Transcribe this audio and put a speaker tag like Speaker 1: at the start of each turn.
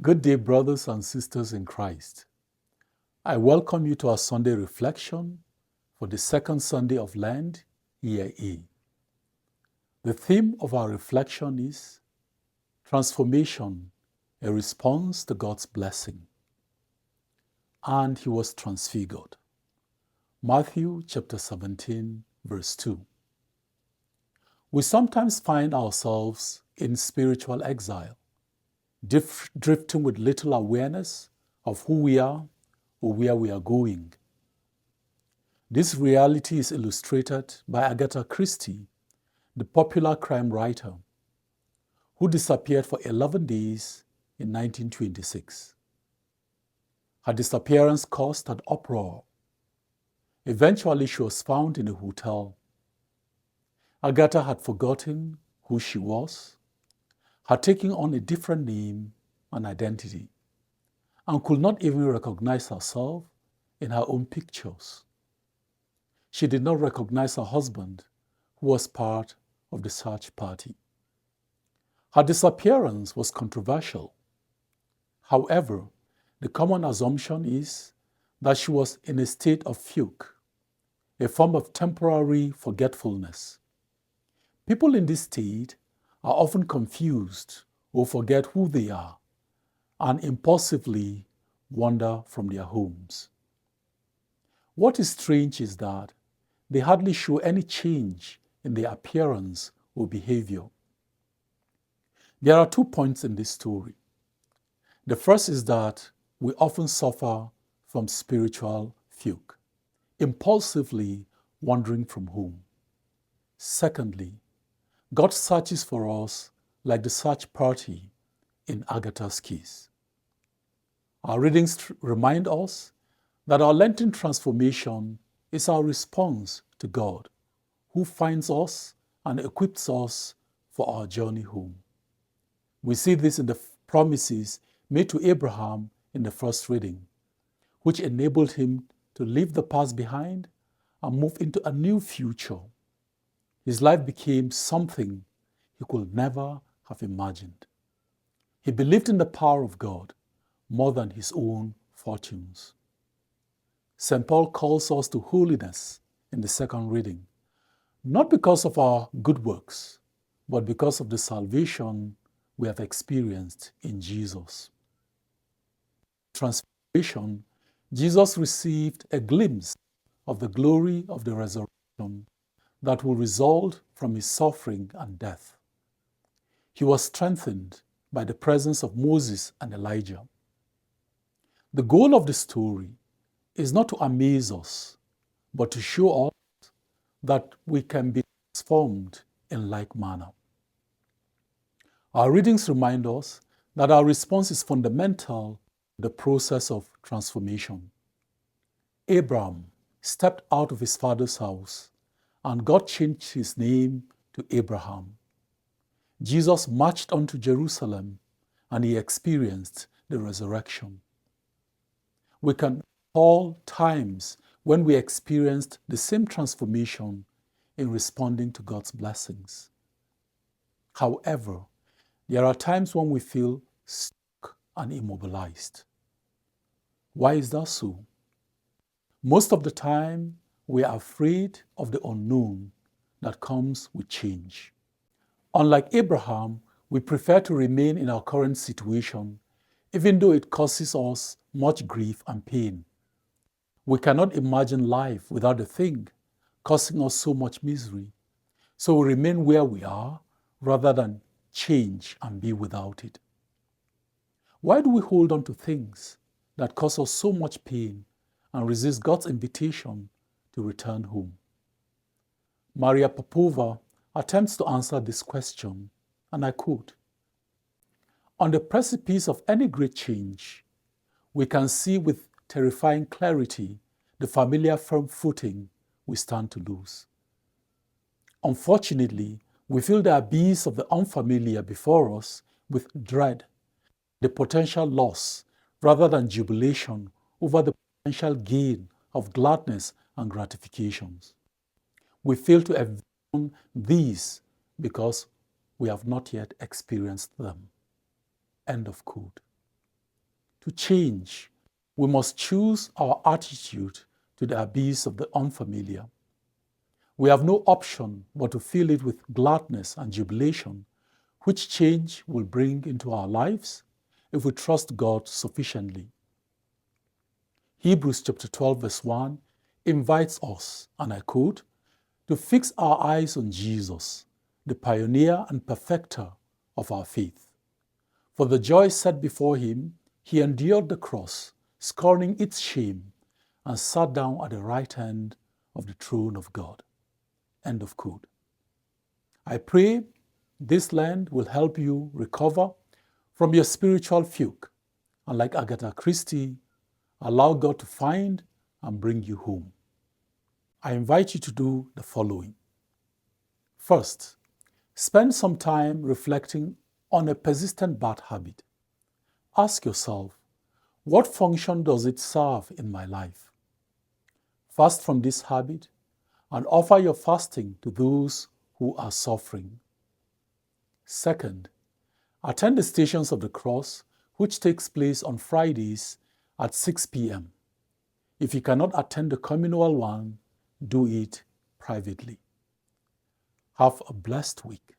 Speaker 1: Good day, brothers and sisters in Christ. I welcome you to our Sunday reflection for the second Sunday of Lent, Year A. The theme of our reflection is Transformation, a response to God's blessing. And he was transfigured. Matthew chapter 17, verse 2. We sometimes find ourselves in spiritual exile, drifting with little awareness of who we are or where we are going. This reality is illustrated by Agatha Christie, the popular crime writer, who disappeared for 11 days in 1926. Her disappearance caused an uproar. Eventually, she was found in a hotel. Agatha had forgotten who she was, had taken on a different name and identity, and could not even recognize herself in her own pictures. She did not recognize her husband, who was part of the search party. Her disappearance was controversial. However, the common assumption is that she was in a state of fugue, a form of temporary forgetfulness. People in this state are often confused or forget who they are and impulsively wander from their homes. What is strange is that they hardly show any change in their appearance or behavior. There are 2 points in this story. The first is that we often suffer from spiritual fugue, impulsively wandering from home. Secondly, God searches for us like the search party in Agatha's case. Our readings remind us that our Lenten transformation is our response to God, who finds us and equips us for our journey home. We see this in the promises made to Abraham in the first reading, which enabled him to leave the past behind and move into a new future. His life became something he could never have imagined. He believed in the power of God more than his own fortunes. St. Paul calls us to holiness in the second reading, not because of our good works, but because of the salvation we have experienced in Jesus. Transfiguration, Jesus received a glimpse of the glory of the resurrection that will result from his suffering and death. He was strengthened by the presence of Moses and Elijah. The goal of the story is not to amaze us, but to show us that we can be transformed in like manner. Our readings remind us that our response is fundamental to the process of transformation. Abraham stepped out of his father's house, and God changed his name to Abraham. Jesus marched on to Jerusalem, and he experienced the resurrection. We can recall times when we experienced the same transformation in responding to God's blessings. However, there are times when we feel stuck and immobilized. Why is that so? Most of the time, we are afraid of the unknown that comes with change. Unlike Abraham, we prefer to remain in our current situation, even though it causes us much grief and pain. We cannot imagine life without the thing causing us so much misery, so we remain where we are rather than change and be without it. Why do we hold on to things that cause us so much pain and resist God's invitation to return home? Maria Popova attempts to answer this question, and I quote, "On the precipice of any great change, we can see with terrifying clarity the familiar firm footing we stand to lose. Unfortunately, we feel the abyss of the unfamiliar before us with dread, the potential loss, rather than jubilation over the potential gain of gladness and gratifications. We fail to envision these because we have not yet experienced them." End of quote. To change, we must choose our attitude to the abyss of the unfamiliar. We have no option but to fill it with gladness and jubilation, which change will bring into our lives if we trust God sufficiently. Hebrews chapter 12 verse 1 invites us, and I quote, to fix our eyes on Jesus, the pioneer and perfecter of our faith. For the joy set before him, he endured the cross, scorning its shame, and sat down at the right hand of the throne of God. End of quote. I pray this Lent will help you recover from your spiritual fugue, and like Agatha Christie, allow God to find and bring you home. I invite you to do the following. First, spend some time reflecting on a persistent bad habit. Ask yourself, what function does it serve in my life? Fast from this habit and offer your fasting to those who are suffering. Second, attend the Stations of the Cross, which takes place on Fridays at 6 p.m. If you cannot attend the communal one, do it privately. Have a blessed week.